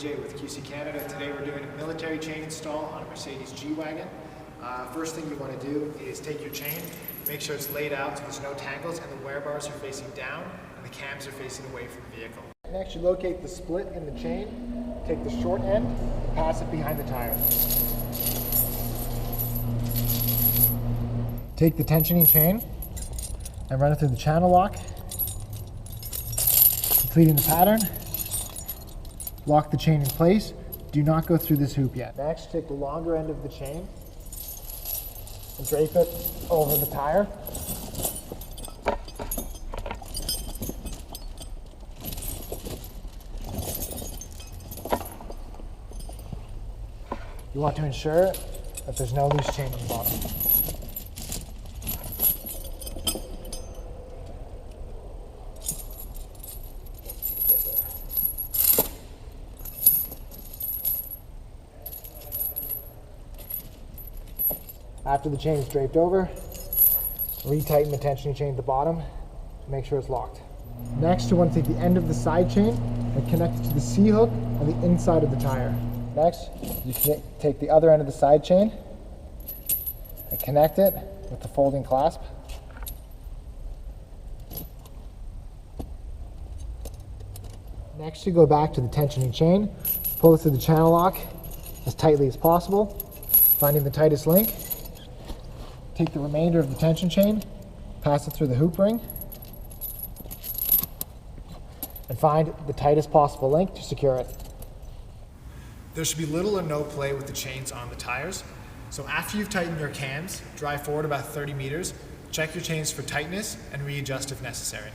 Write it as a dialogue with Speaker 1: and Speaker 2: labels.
Speaker 1: AJ with QC Canada. Today we're doing a military chain install on a Mercedes G-Wagon. First thing you want to do is take your chain, make sure it's laid out so there's no tangles and the wear bars are facing down and the cams are facing away from the vehicle. Next, you locate the split in the chain, take the short end, and pass it behind the tire. Take the tensioning chain and run it through the channel lock, completing the pattern. Lock the chain in place. Do not go through this hoop yet. Next, take the longer end of the chain and drape it over the tire. You want to ensure that there's no loose chain on the bottom. After the chain is draped over, retighten the tensioning chain at the bottom to make sure it's locked. Next, you want to take the end of the side chain and connect it to the C-hook on the inside of the tire. Next, you can take the other end of the side chain and connect it with the folding clasp. Next, you go back to the tensioning chain, pull it through the channel lock as tightly as possible, finding the tightest link. Take the remainder of the tension chain, pass it through the hoop ring, and find the tightest possible link to secure it. There should be little or no play with the chains on the tires. So after you've tightened your cams, drive forward about 30 meters, check your chains for tightness, and readjust if necessary.